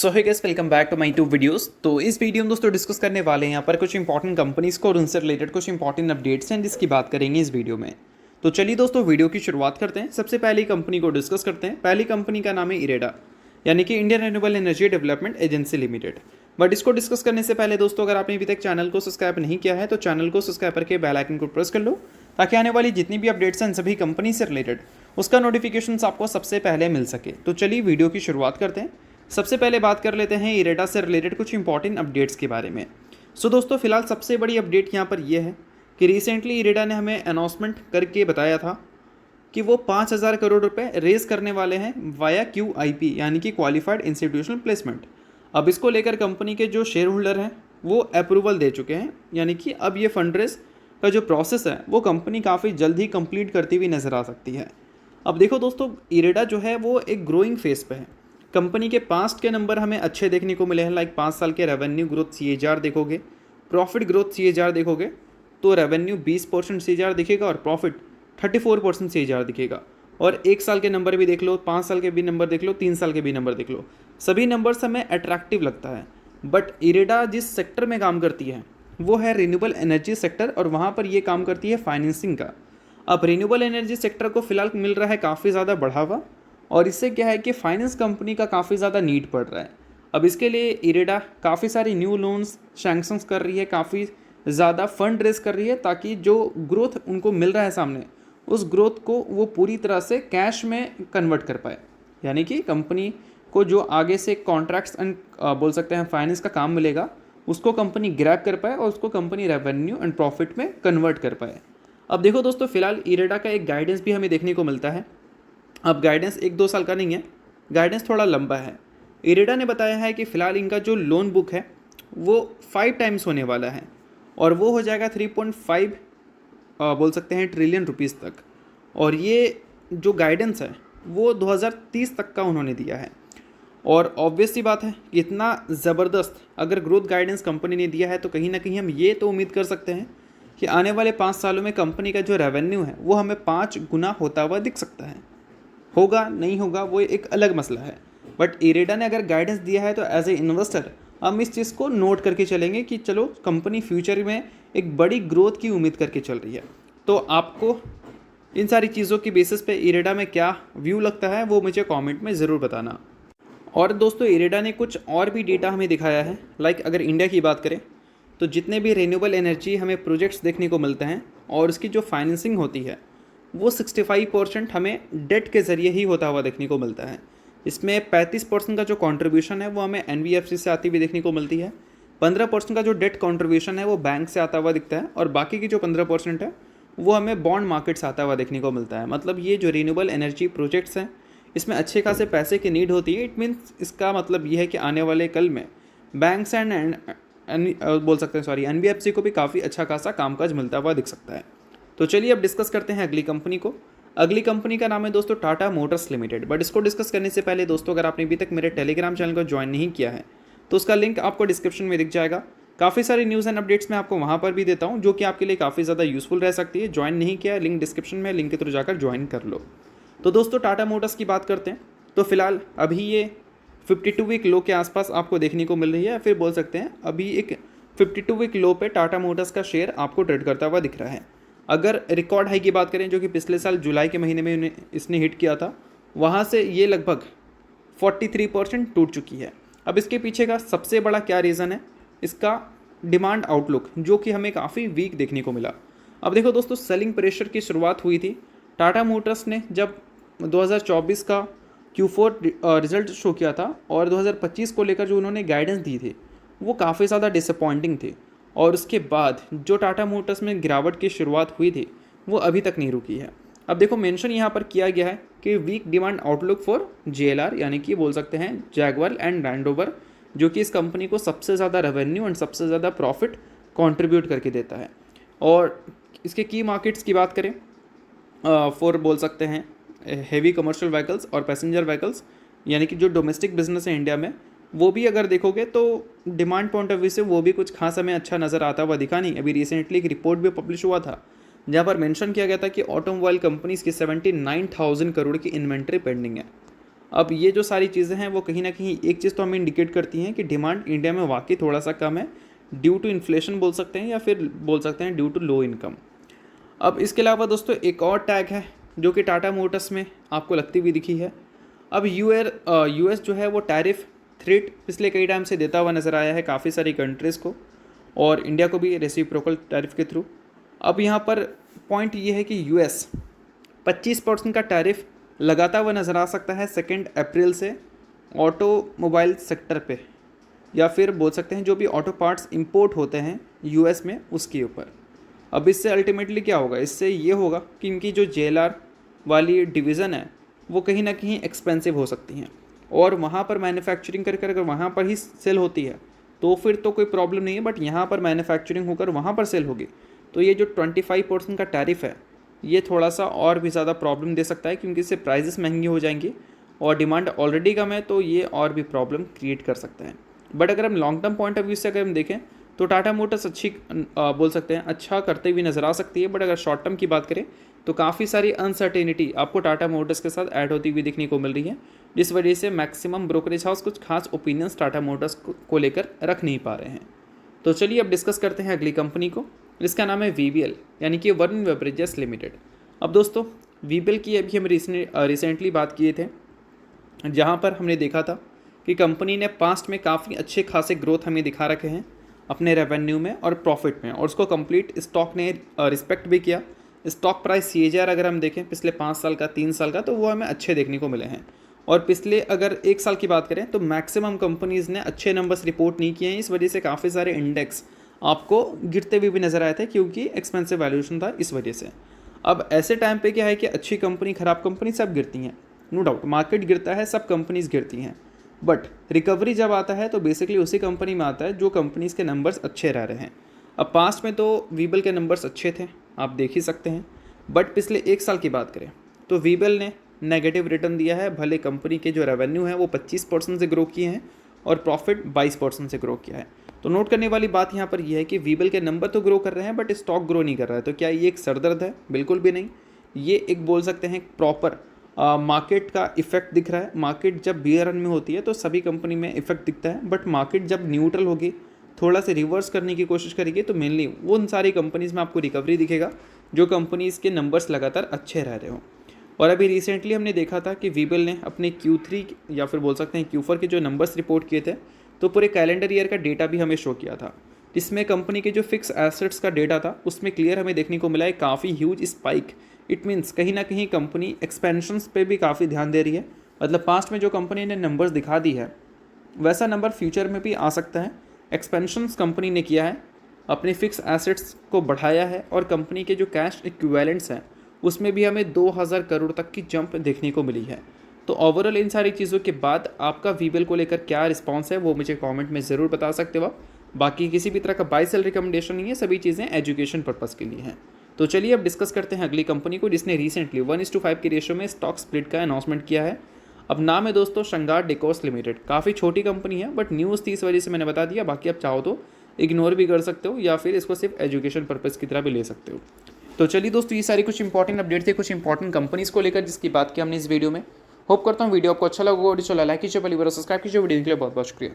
सो है guys, welcome back to my to videos. तो इस वीडियो में दोस्तों डिस्कस करने वाले हैं यहाँ पर कुछ इंपॉर्टेंट कंपनीज को और उनसे रिलेटेड कुछ इंपॉर्टेंट अपडेट्स हैं जिसकी बात करेंगे इस वीडियो में। तो चलिए दोस्तों वीडियो की शुरुआत करते हैं। सबसे पहली कंपनी को डिस्कस करते हैं। पहली कंपनी का नाम है इरेडा, यानी कि Indian renewable energy development agency limited. But इसको डिस्कस करने से पहले दोस्तों, अगर आपने अभी तक चैनल को सब्सक्राइब नहीं किया है तो चैनल को सब्सक्राइब करके बेल आइकन को प्रेस कर लो, ताकि आने वाली जितनी भी अपडेट्स हैं सभी कंपनी से रिलेटेड उसका नोटिफिकेशन आपको सबसे पहले मिल सके। तो चलिए वीडियो की शुरुआत करते हैं। सबसे पहले बात कर लेते हैं इरेडा से रिलेटेड कुछ इंपॉर्टेंट अपडेट्स के बारे में। सो दोस्तों, फिलहाल सबसे बड़ी अपडेट यहाँ पर यह है कि रिसेंटली इरेडा ने हमें अनाउंसमेंट करके बताया था कि वो 5,000 करोड़ रुपए रेज करने वाले हैं वाया QIP, यानी कि क्वालिफाइड इंस्टीट्यूशनल प्लेसमेंट। अब इसको लेकर कंपनी के जो शेयर होल्डर हैं वो अप्रूवल दे चुके हैं, यानी कि अब ये फंड रेज का जो प्रोसेस है वो कंपनी काफ़ी जल्द ही कंप्लीट करती हुई नज़र आ सकती है। अब देखो दोस्तों, इरेडा जो है वो एक ग्रोइंग फेज पे है। कंपनी के पास्ट के नंबर हमें अच्छे देखने को मिले हैं, लाइक 5 साल के रेवेन्यू ग्रोथ CAGR देखोगे, प्रॉफिट ग्रोथ CAGR देखोगे तो रेवेन्यू 20% CAGR दिखेगा और प्रॉफिट 34% CAGR दिखेगा। और 1 साल के नंबर भी देख लो, 5 साल के भी नंबर देख लो, 3 साल के भी नंबर देख लो, सभी नंबर्स हमें अट्रैक्टिव लगता है। बट इरेडा जिस सेक्टर में काम करती है वो है रिन्यूएबल एनर्जी सेक्टर, और वहाँ पर ये काम करती है फाइनेंसिंग का। अब रिन्यूएबल एनर्जी सेक्टर को फिलहाल मिल रहा है काफ़ी ज़्यादा बढ़ावा, और इससे क्या है कि फाइनेंस कंपनी का काफ़ी ज़्यादा नीड पड़ रहा है। अब इसके लिए इरेडा काफ़ी सारी न्यू लोन्स सैंक्शंस कर रही है, काफ़ी ज़्यादा फंड रेज कर रही है, ताकि जो ग्रोथ उनको मिल रहा है सामने उस ग्रोथ को वो पूरी तरह से कैश में कन्वर्ट कर पाए। यानी कि कंपनी को जो आगे से कॉन्ट्रैक्ट्स एंड बोल सकते हैं फाइनेंस का काम मिलेगा उसको कंपनी ग्रैब कर पाए और उसको कंपनी रेवेन्यू एंड प्रॉफिट में कन्वर्ट कर पाए। अब देखो दोस्तों, फिलहाल इरेडा का एक गाइडेंस भी हमें देखने को मिलता है। अब गाइडेंस 1-2 साल का नहीं है, गाइडेंस थोड़ा लंबा है। इरेडा ने बताया है कि फ़िलहाल इनका जो लोन बुक है वो 5 टाइम्स होने वाला है, और वो हो जाएगा 3.5 बोल सकते हैं ट्रिलियन रुपीज़ तक। और ये जो गाइडेंस है वो 2030 तक का उन्होंने दिया है। और ऑब्वियस सी बात है कि इतना ज़बरदस्त अगर ग्रोथ गाइडेंस कंपनी ने दिया है तो कहीं ना कहीं हम ये तो उम्मीद कर सकते हैं कि आने वाले 5 सालों में कंपनी का जो रेवेन्यू है वो हमें 5 गुना होता हुआ दिख सकता है। होगा नहीं होगा वो एक अलग मसला है, बट इरेडा ने अगर गाइडेंस दिया है तो एज ए इन्वेस्टर हम इस चीज़ को नोट करके चलेंगे कि चलो कंपनी फ्यूचर में एक बड़ी ग्रोथ की उम्मीद करके चल रही है। तो आपको इन सारी चीज़ों की बेसिस पे इरेडा में क्या व्यू लगता है वो मुझे कमेंट में ज़रूर बताना। और दोस्तों, इरेडा ने कुछ और भी डेटा हमें दिखाया है, लाइक अगर इंडिया की बात करें तो जितने भी रिन्यूएबल एनर्जी हमें प्रोजेक्ट्स देखने को मिलते हैं और उसकी जो फाइनेंसिंग होती है वो 65% हमें डेट के ज़रिए ही होता हुआ देखने को मिलता है। इसमें 35% का जो कंट्रीब्यूशन है वो हमें NBFC से आती हुई देखने को मिलती है। 15% का जो डेट कंट्रीब्यूशन है वो बैंक से आता हुआ दिखता है, और बाकी की जो 15% है वो हमें बॉन्ड मार्केट से आता हुआ देखने को मिलता है। मतलब ये जो रिन्यूएबल एनर्जी प्रोजेक्ट्स हैं इसमें अच्छे खासे पैसे की नीड होती है। इट मीन्स इसका मतलब ये है कि आने वाले कल में बैंक्स एंड बोल सकते हैं NBFC को भी काफ़ी अच्छा खासा कामकाज मिलता हुआ दिख सकता है। तो चलिए अब डिस्कस करते हैं अगली कंपनी को। अगली कंपनी का नाम है दोस्तों टाटा मोटर्स लिमिटेड। बट इसको डिस्कस करने से पहले दोस्तों, अगर आपने अभी तक मेरे टेलीग्राम चैनल को ज्वाइन नहीं किया है तो उसका लिंक आपको डिस्क्रिप्शन में दिख जाएगा। काफ़ी सारी न्यूज़ एंड अपडेट्स मैं आपको वहाँ पर भी देता हूँ जो कि आपके लिए काफ़ी ज़्यादा यूजफुल रह सकती है। ज्वाइन नहीं किया, लिंक डिस्क्रिप्शन में, लिंक के थ्रू जाकर ज्वाइन कर लो। तो दोस्तों, टाटा मोटर्स की बात करते हैं तो फिलहाल अभी ये 52 वीक लो के आसपास आपको देखने को मिल रही है, फिर बोल सकते हैं अभी एक 52 वीक लो पे टाटा मोटर्स का शेयर आपको ट्रेड करता हुआ दिख रहा है। अगर रिकॉर्ड हाई की बात करें जो कि पिछले साल जुलाई के महीने में इसने हिट किया था, वहाँ से ये लगभग 43% टूट चुकी है। अब इसके पीछे का सबसे बड़ा क्या रीज़न है? इसका डिमांड आउटलुक, जो कि हमें काफ़ी वीक देखने को मिला। अब देखो दोस्तों, सेलिंग प्रेशर की शुरुआत हुई थी टाटा मोटर्स ने जब 2024 का Q4 रिजल्ट शो किया था, और 2025 को लेकर जो उन्होंने गाइडेंस दी थी वो काफ़ी ज़्यादा डिसअपॉइंटिंग थी। और उसके बाद जो टाटा मोटर्स में गिरावट की शुरुआत हुई थी वो अभी तक नहीं रुकी है। अब देखो, मेंशन यहाँ पर किया गया है कि weak demand outlook for JLR, यानी कि बोल सकते हैं जैगवार एंड लैंड रोवर, जो कि इस कंपनी को सबसे ज़्यादा रेवेन्यू एंड सबसे ज़्यादा प्रॉफिट कंट्रीब्यूट करके देता है। और इसके की मार्केट्स की बात करें फॉर बोल सकते हैं हेवी कमर्शियल व्हीकल्स और पैसेंजर व्हीकल्स, यानी कि जो डोमेस्टिक बिजनेस है इंडिया में, वो भी अगर देखोगे तो डिमांड पॉइंट ऑफ व्यू से वो भी कुछ खास हमें अच्छा नज़र आता हुआ दिखा नहीं। अभी रिसेंटली एक रिपोर्ट भी पब्लिश हुआ था जहाँ पर मेंशन किया गया था कि ऑटोमोबाइल कंपनीज़ की 79,000 करोड़ की इन्वेंट्री पेंडिंग है। अब ये जो सारी चीज़ें हैं वो कहीं ना कहीं एक चीज़ तो हमें इंडिकेट करती हैं कि डिमांड इंडिया में वाकई थोड़ा सा कम है, ड्यू टू इन्फ्लेशन बोल सकते हैं या फिर बोल सकते हैं ड्यू टू लो इनकम। अब इसके अलावा दोस्तों एक और टैग है जो कि टाटा मोटर्स में आपको लगती हुई दिखी है। अब यूएस जो है वो टैरिफ थ्रेट पिछले कई टाइम से देता हुआ नज़र आया है काफ़ी सारी कंट्रीज़ को, और इंडिया को भी रेसिप्रोकल टैरिफ के थ्रू। अब यहाँ पर पॉइंट ये है कि यूएस 25% का टैरिफ लगाता हुआ नज़र आ सकता है 2 अप्रैल से ऑटोमोबाइल सेक्टर पे, या फिर बोल सकते हैं जो भी ऑटो पार्ट्स इंपोर्ट होते हैं यूएस में उसके ऊपर। अब इससे अल्टीमेटली क्या होगा, इससे ये होगा कि इनकी जो जेएलआर वाली डिवीज़न है वो कहीं ना कहीं एक्सपेंसिव हो सकती हैं, और वहाँ पर मैन्युफैक्चरिंग कर अगर वहाँ पर ही सेल होती है तो फिर तो कोई प्रॉब्लम नहीं है, बट यहाँ पर मैन्युफैक्चरिंग होकर वहाँ पर सेल होगी तो ये जो 25% का टैरिफ है ये थोड़ा सा और भी ज़्यादा प्रॉब्लम दे सकता है, क्योंकि इससे प्राइजेस महंगी हो जाएंगी और डिमांड ऑलरेडी कम है तो ये और भी प्रॉब्लम क्रिएट कर सकता है। बट अगर हम long term point of view से अगर हम देखें तो टाटा मोटर्स अच्छी बोल सकते हैं अच्छा करते हुए नज़र आ सकती है। बट अगर शॉर्ट टर्म की बात करें तो काफ़ी सारी अनसर्टेनिटी आपको टाटा मोटर्स के साथ ऐड होती हुई देखने को मिल रही है, जिस वजह से मैक्सिमम ब्रोकरेज हाउस कुछ खास ओपिनियंस टाटा मोटर्स को लेकर रख नहीं पा रहे हैं। तो चलिए अब डिस्कस करते हैं अगली कंपनी को, जिसका नाम है वीबीएल यानी कि वरुण बेवरेजेस लिमिटेड। अब दोस्तों वीबीएल की अभी हम रिसेंटली बात किए थे, जहाँ पर हमने देखा था कि कंपनी ने पास्ट में काफ़ी अच्छे खासे ग्रोथ हमें दिखा रखे हैं अपने रेवेन्यू में और प्रॉफिट में, और उसको कंप्लीट स्टॉक ने रिस्पेक्ट भी किया। स्टॉक प्राइस सीएजीआर अगर हम देखें पिछले 5 साल का 3 साल का तो वो हमें अच्छे देखने को मिले हैं, और पिछले अगर 1 साल की बात करें तो मैक्सिमम कंपनीज़ ने अच्छे नंबर्स रिपोर्ट नहीं किए हैं। इस वजह से काफ़ी सारे इंडेक्स आपको गिरते हुए भी नज़र आए थे, क्योंकि एक्सपेंसिव वैल्यूएशन था इस वजह से। अब ऐसे टाइम पे क्या है कि अच्छी कंपनी खराब कंपनी सब गिरती हैं, नो डाउट मार्केट गिरता है, सब कंपनीज गिरती हैं, बट रिकवरी जब आता है तो बेसिकली उसी कंपनी में आता है जो कंपनीज़ के नंबर्स अच्छे रह रहे हैं। अब पास्ट में तो वीबल के नंबर्स अच्छे थे, आप देख ही सकते हैं, बट पिछले 1 साल की बात करें तो वीबल ने नेगेटिव रिटर्न दिया है। भले कंपनी के जो रेवेन्यू है वो 25% से ग्रो किए हैं और प्रॉफिट 22% से ग्रो किया है। तो नोट करने वाली बात यहाँ पर यह है कि वीबल के नंबर तो ग्रो कर रहे हैं बट स्टॉक ग्रो नहीं कर रहा है। तो क्या ये एक सरदर्द है? बिल्कुल भी नहीं। ये एक बोल सकते हैं प्रॉपर मार्केट का इफेक्ट दिख रहा है। मार्केट जब बियर रन में होती है तो सभी कंपनी में इफेक्ट दिखता है, बट मार्केट जब न्यूट्रल होगी, थोड़ा सा रिवर्स करने की कोशिश करेगी, तो मेनली वो उन सारी कंपनीज़ में आपको रिकवरी दिखेगा जो कंपनीज़ के नंबर्स लगातार अच्छे रह रहे हो। और अभी रिसेंटली हमने देखा था कि वीबल ने अपने Q3 या फिर बोल सकते हैं Q4 के जो नंबर्स रिपोर्ट किए थे तो पूरे कैलेंडर ईयर का डेटा भी हमें शो किया था, जिसमें कंपनी के जो फिक्स एसेट्स का डेटा था उसमें क्लियर हमें देखने को मिला है काफ़ी ह्यूज स्पाइक। इट मीन्स कहीं ना कहीं कंपनी एक्सपेंशंस पे भी काफ़ी ध्यान दे रही है। मतलब पास्ट में जो कंपनी ने नंबर्स दिखा दी है वैसा नंबर फ्यूचर में भी आ सकता है। एक्सपेंशंस कंपनी ने किया है, अपने फिक्स एसेट्स को बढ़ाया है, और कंपनी के जो कैश इक्विवेलेंट्स हैं उसमें भी हमें 2000 करोड़ तक की जंप देखने को मिली है। तो ओवरऑल इन सारी चीज़ों के बाद आपका वीबल को लेकर क्या रिस्पॉन्स है वो मुझे कमेंट में ज़रूर बता सकते हो आप। बाकी किसी भी तरह का बाय सेल रिकमेंडेशन नहीं है, सभी चीज़ें एजुकेशन पर्पज़ के लिए हैं। तो चलिए अब डिस्कस करते हैं अगली कंपनी को, जिसने रिसेंटली 1:5 की रेशियो में स्टॉक स्प्लिट का अनाउंसमेंट किया है। अब नाम है दोस्तों श्रृंगार डेकोर्स लिमिटेड। काफ़ी छोटी कंपनी है बट न्यूज़ थी इस वजह से मैंने बता दिया। बाकी आप चाहो तो इग्नोर भी कर सकते हो या फिर इसको सिर्फ एजुकेशन पर्पज़ की तरह भी ले सकते हो। तो चलिए दोस्तों, ये सारी कुछ इंपॉर्टेंट अपडेट थे कुछ इंपॉर्टेंट कंपनीज़ को लेकर जिसकी बात की हमने इस वीडियो में। होप करता हूँ वीडियो आपको अच्छा लगा, और लाइक कीजिए, सब्सक्राइब कीजिए। वीडियो के लिए बहुत बहुत शुक्रिया।